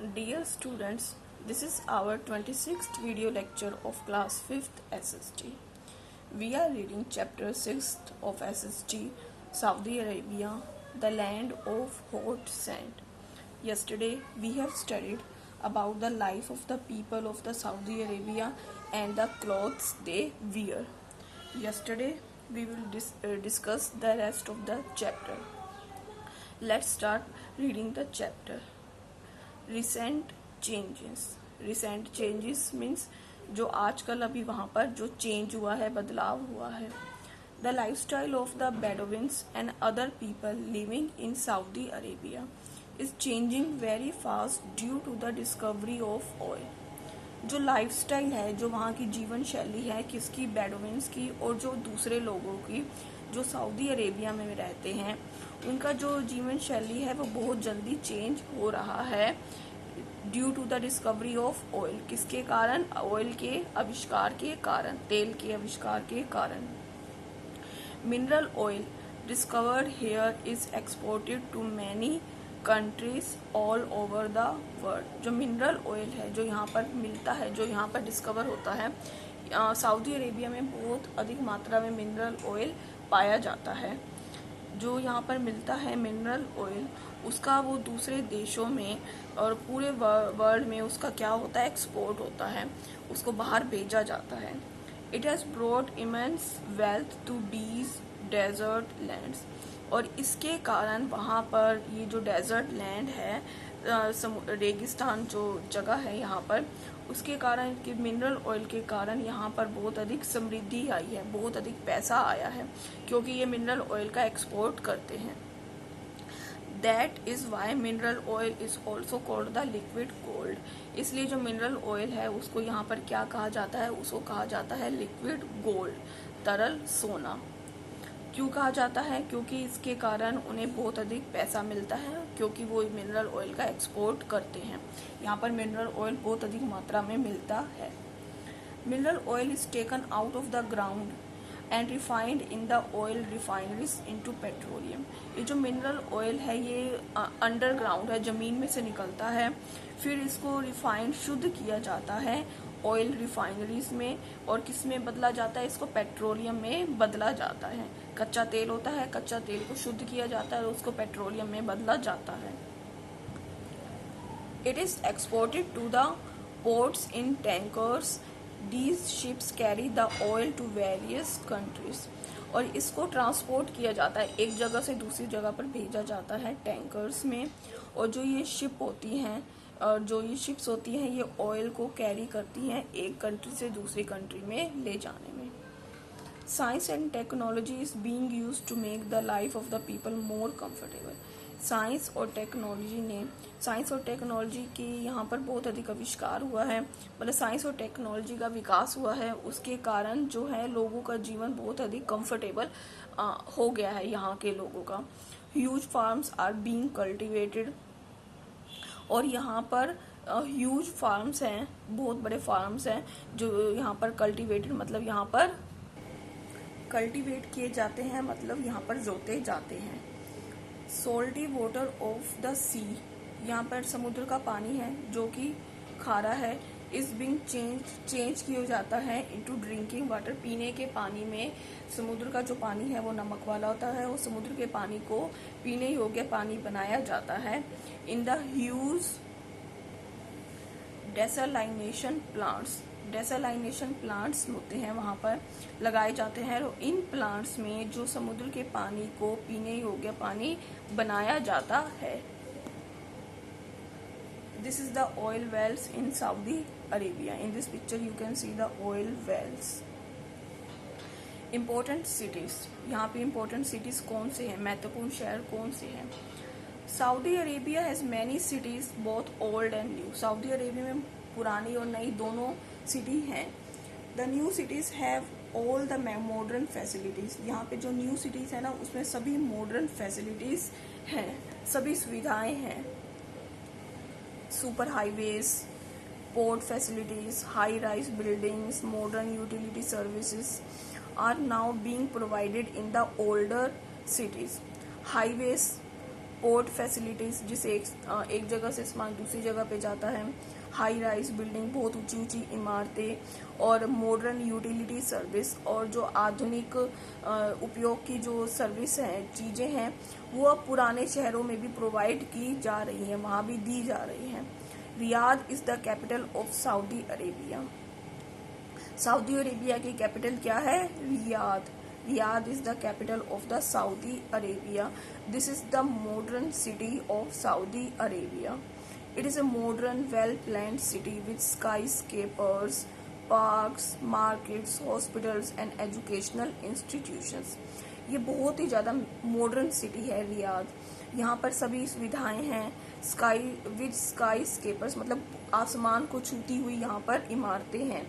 Dear students, this is our 26th video lecture of class 5th SST. We are reading chapter 6 of SST, Saudi Arabia, the land of hot sand. Yesterday we have studied about the life of the people of the Saudi Arabia and the clothes they wear. Yesterday we will discuss the rest of the chapter. Let's start reading the chapter. Recent changes means जो आजकल अभी वहाँ पर जो change हुआ है, बदलाव हुआ है. The lifestyle of the Bedouins and other people living in Saudi Arabia is changing very fast due to the discovery of oil. जो लाइफ स्टाइल है, जो वहाँ की जीवन शैली है, किसकी, बेडोविन्स की और जो दूसरे लोगों की जो सऊदी अरेबिया में रहते हैं, उनका जो जीवन शैली है वो बहुत जल्दी चेंज हो रहा है due to the discovery of oil. किसके कारण? ऑयल के आविष्कार के कारण, तेल के आविष्कार के कारण. Mineral oil discovered here is exported to many countries all over the world. जो मिनरल ऑयल है, जो यहाँ पर मिलता है, जो यहाँ पर डिस्कवर होता है, सऊदी अरेबिया में बहुत अधिक मात्रा में मिनरल ऑयल पाया जाता है. जो यहाँ पर मिलता है मिनरल ऑयल, उसका वो दूसरे देशों में और पूरे वर्ल्ड में उसका क्या होता है, एक्सपोर्ट होता है, उसको बाहर भेजा जाता है. It has brought immense wealth to these desert lands. और इसके कारण वहाँ पर ये जो डेजर्ट लैंड है, रेगिस्तान जो जगह है यहाँ पर, उसके कारण कि मिनरल ऑयल के कारण यहाँ पर बहुत अधिक समृद्धि आई है, बहुत अधिक पैसा आया है, क्योंकि ये मिनरल ऑयल का एक्सपोर्ट करते हैं. That is why mineral oil is also called the liquid gold. इसलिए जो मिनरल ऑयल है उसको यहाँ पर क्या कहा जाता है, उसको कहा जाता है लिक्विड गोल्ड, तरल सोना. क्यों कहा जाता है? क्योंकि इसके कारण उन्हें बहुत अधिक पैसा मिलता है, क्योंकि वो मिनरल ऑयल का एक्सपोर्ट करते हैं. यहाँ पर मिनरल ऑयल बहुत अधिक मात्रा में मिलता है. Mineral oil is taken out of the ground and refined in the oil refineries into petroleum. ये जो मिनरल ऑयल है ये अंडरग्राउंड है, जमीन में से निकलता है, फिर इसको रिफाइंड, शुद्ध किया जाता है ऑयल रिफाइनरीज में. और किस में बदला जाता है? इसको पेट्रोलियम में बदला जाता है. कच्चा तेल होता है, कच्चा तेल को शुद्ध किया जाता है और उसको पेट्रोलियम में बदला जाता है. It is exported to the ports in tankers. These ships carry the oil to various countries. और इसको ट्रांसपोर्ट किया जाता है, एक जगह से दूसरी जगह पर भेजा जाता है टैंकर्स में. और जो ये शिप होती हैं, और जो ये शिप्स होती हैं, ये ऑयल को कैरी करती हैं एक कंट्री से दूसरी कंट्री में ले जाने में. Science and technology is being used to make the life of the people more comfortable. Science और टेक्नोलॉजी की यहाँ पर बहुत अधिक आविष्कार हुआ है, मतलब साइंस और टेक्नोलॉजी का विकास हुआ है. उसके कारण जो है लोगों का जीवन बहुत अधिक कंफर्टेबल हो गया है यहाँ के लोगों का. Huge farms are being cultivated. और यहाँ पर ह्यूज फार्म्स हैं, बहुत बड़े फार्म्स हैं जो यहाँ पर कल्टिवेटेड, मतलब यहाँ पर कल्टिवेट किए जाते हैं, मतलब यहाँ पर जोते जाते हैं. सोल्टी वाटर ऑफ द सी. यहाँ पर समुद्र का पानी है जो कि खारा है. इस बिंग चेंज किया जाता है इनटू ड्रिंकिंग वाटर. पीने के पानी में समुद्र का जो पानी है वो नमक वाला होता है, और समुद्र के पानी को पीने योग्य पानी बनाया जाता है. इन द ह्यूज डेसलाइनेशन प्लांट्स होते हैं, वहाँ पर लगाए जाते हैं. और इन प्लांट्स में जो समुद्र के पानी को पीने योग्य पानी बनाया जाता है. This is the oil wells in Saudi Arabia. In this picture you can see the oil wells. Important cities. यहाँ पे important cities कौन से हैं, महत्वपूर्ण शहर कौन से हैं? Saudi Arabia has many cities both old and new. Saudi Arabia में पुरानी और नई दोनों सिटी हैं. The new cities have all the modern facilities. यहाँ पे जो न्यू सिटीज है ना, उसमें सभी मॉडर्न फैसिलिटीज हैं, सभी सुविधाएं हैं. Super highways, port facilities, high rise buildings, modern utility services are now being provided in the older cities. Highways port facilities, जिसे एक जगह से सामान दूसरी जगह पे जाता है, हाई राइज बिल्डिंग, बहुत ऊंची ऊंची इमारतें, और मॉडर्न यूटिलिटी सर्विस, और जो आधुनिक उपयोग की जो सर्विस हैं, चीज़ें हैं, वो अब पुराने शहरों में भी प्रोवाइड की जा रही हैं, वहाँ भी दी जा रही हैं। Riyadh is the capital of Saudi Arabia. Saudi Arabia की कैपिटल क्या है? Riyadh. Riyadh is the capital of the Saudi Arabia. This is the modern city of Saudi Arabia. It is a modern, well-planned city with skyscrapers, parks, markets, hospitals and educational institutions. ये बहुत ही ज़्यादा modern city है Riyadh. यहाँ पर सभी सुविधाएं हैं। Sky स्केपर्स मतलब आसमान को छूती हुई यहाँ पर इमारतें हैं,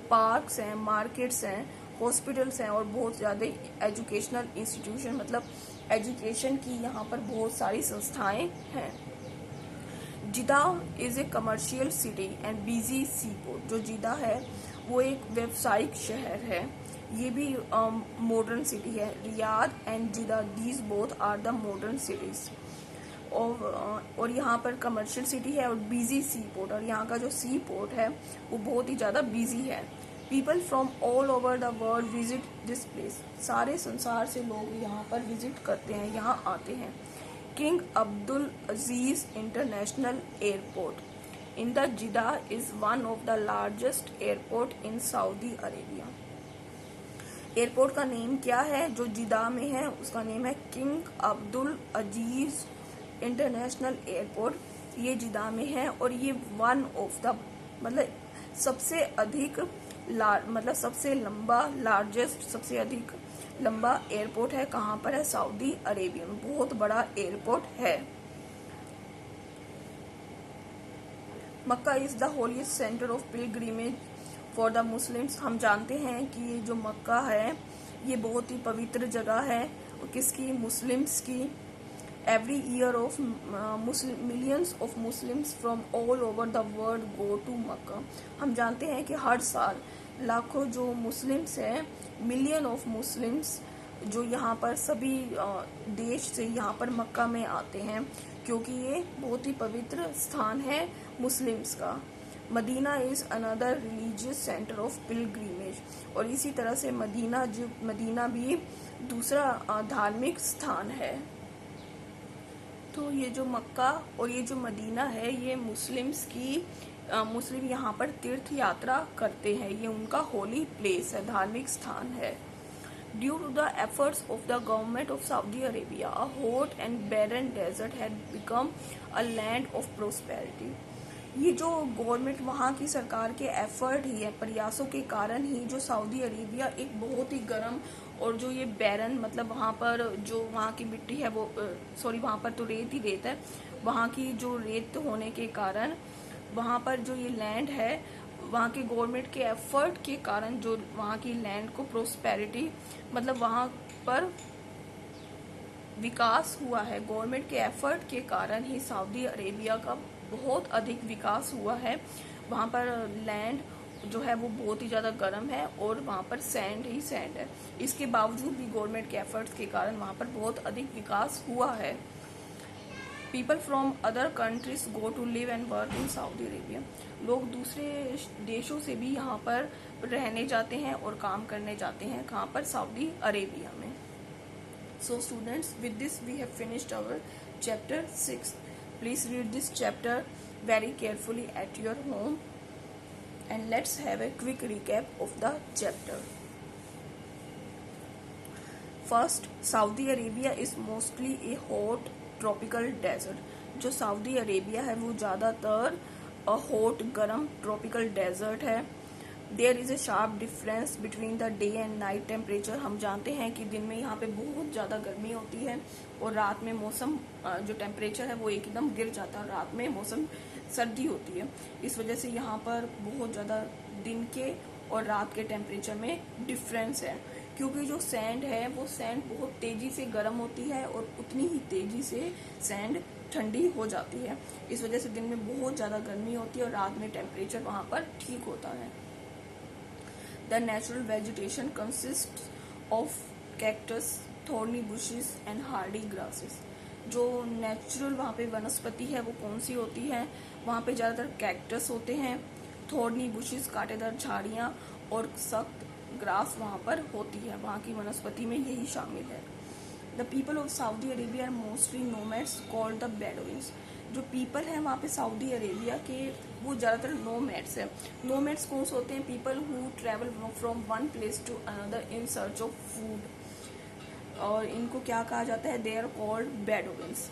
पार्क्स हैं, मार्केट्स हैं, हॉस्पिटल्स हैं और बहुत ज़्यादा एजुकेशनल इंस्टीट्यूशन मतलब एजुकेशन की यहाँ पर बहुत सारी संस्थाएं हैं। Jeddah is a commercial city and busy sea port. जो जिदा है वो एक व्यावसायिक शहर है, ये भी मॉडर्न सिटी है। Riyadh and Jeddah, these both are the modern cities. और यहाँ पर कमर्शियल सिटी है और बिजी सी पोर्ट, और यहाँ का जो सी पोर्ट है वो बहुत ही ज़्यादा बिजी है। People from all over the world visit this place. सारे संसार से लोग यहाँ पर विजिट करते हैं, यहाँ आते हैं। King Abdul Aziz international airport in the Jeddah is one of the largest airport in Saudi Arabia. Airport का नेम क्या है जो जिदा में है? उसका नेम है King Abdul Aziz international airport. ये जिदा में है और ये वन ऑफ द मतलब सबसे अधिक सबसे लंबा, लार्जेस्ट, सबसे अधिक लंबा एयरपोर्ट है। कहाँ पर है? सऊदी अरेबिया में। बहुत बड़ा एयरपोर्ट है। Mecca is the holiest centre of pilgrimage for the Muslims. हम जानते हैं कि ये जो मक्का है ये बहुत ही पवित्र जगह है। किसकी? मुस्लिम्स की। Every year of millions of Muslims from all over the world go to Mecca. हम जानते हैं कि हर साल लाखों जो मुस्लिम्स हैं, मिलियन ऑफ मुस्लिम्स जो यहाँ पर सभी देश से यहाँ पर मक्का में आते हैं, क्योंकि ये बहुत ही पवित्र स्थान है मुस्लिम्स का। Medina is another religious centre of pilgrimage. और इसी तरह से मदीना भी दूसरा धार्मिक स्थान है। तो ये जो मक्का और ये जो मदीना है ये मुस्लिम यहाँ पर तीर्थ यात्रा करते हैं, ये उनका होली प्लेस है, धार्मिक स्थान है। Due to the efforts of the government of Saudi Arabia, a hot and barren desert had become a land of prosperity. ये जो गवर्नमेंट, वहाँ की सरकार के एफर्ट ही है, प्रयासों के कारण ही जो सऊदी अरेबिया एक बहुत ही गर्म और जो ये बैरन मतलब वहाँ पर जो वहाँ की मिट्टी है वो वहाँ पर तो रेत ही रेत है, वहाँ की जो रेत होने के कारण वहाँ पर जो ये लैंड है, वहाँ के गवर्नमेंट के एफर्ट के कारण जो वहाँ की लैंड को प्रोस्पेरिटी मतलब वहाँ पर विकास हुआ है। गवर्नमेंट के एफर्ट के कारण ही सऊदी अरेबिया का बहुत अधिक विकास हुआ है। वहाँ पर लैंड जो है वो बहुत ही ज़्यादा गर्म है और वहाँ पर सैंड ही सैंड है। इसके बावजूद भी गवर्नमेंट के एफर्ट्स के कारण वहाँ पर बहुत अधिक विकास हुआ है। People from other countries go to live and work in Saudi Arabia. लोग दूसरे देशों से भी यहाँ पर रहने जाते हैं और काम करने जाते हैं। कहाँ पर? सऊदी अरेबिया में। So students, with this we have finished our chapter 6. Please read this chapter very carefully at your home and let's have a quick recap of the chapter. First, Saudi Arabia is mostly a hot tropical desert. जो Saudi Arabia है वो ज़्यादातर hot गर्म tropical desert है। There is a sharp difference between the day and night temperature. हम जानते हैं कि दिन में यहाँ पे बहुत ज़्यादा गर्मी होती है और रात में मौसम जो टेम्परेचर है वो एकदम गिर जाता है, रात में मौसम सर्दी होती है। इस वजह से यहाँ पर बहुत ज़्यादा दिन के और रात के टेम्परेचर में डिफरेंस है, क्योंकि जो सैंड है वो सैंड बहुत तेज़ी से गर्म होती है और उतनी ही तेज़ी से सैंड ठंडी हो जाती है। इस वजह से दिन में बहुत ज़्यादा गर्मी होती है और रात में टेम्परेचर वहाँ पर ठीक होता है। The natural vegetation consist of cactus, thorny bushes and Hardy grasses. जो नेचुरल वहाँ पे वनस्पति है वो कौन सी होती है? वहाँ पे ज़्यादातर कैक्टस होते हैं, थोड़नी बुशेस कांटेदार झाड़ियाँ और सख्त ग्रास वहाँ पर होती है। वहाँ की वनस्पति में यही शामिल है। The people of Saudi Arabia are mostly nomads called the Bedouins. जो पीपल है वहाँ पे सऊदी अरेबिया के वो ज़्यादातर नोमैड्स है। नोमैड्स कौन से होते हैं? People who travel from one place to another in search of food, और इनको क्या कहा जाता है? They are called Bedouins.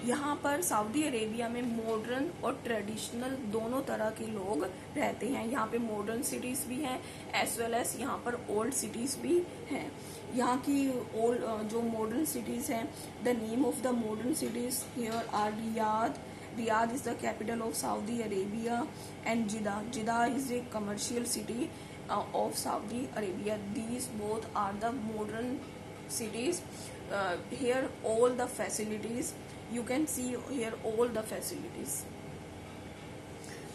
यहाँ पर सऊदी अरेबिया में मॉडर्न और ट्रेडिशनल दोनों तरह के लोग रहते हैं। यहाँ पे मॉडर्न सिटीज़ भी हैं एज वेल एज यहाँ पर ओल्ड सिटीज़ भी हैं। यहाँ की ओल्ड जो मॉडर्न सिटीज़ हैं, the name of the modern cities here are Riyadh. Riyadh is the capital of Saudi Arabia and Jeddah. Jeddah is a commercial city of Saudi Arabia. These both are the modern cities. Here all the facilities, you can see here all the facilities.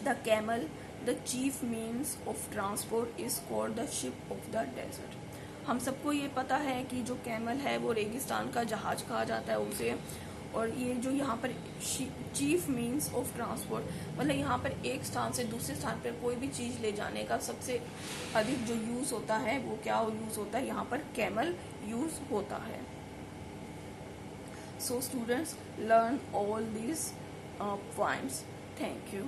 The camel, the chief means of transport, is called the ship of the desert. हम सबको ये पता है कि जो camel है वो रेगिस्तान का जहाज कहा जाता है उसे। और ये जो यहाँ पर चीफ मीन्स ऑफ ट्रांसपोर्ट, मतलब यहाँ पर एक स्थान से दूसरे स्थान पर कोई भी चीज़ ले जाने का सबसे अधिक जो यूज़ होता है वो क्या यूज़ होता है? यहाँ पर कैमल यूज़ होता है। So students, learn all these points. Thank you.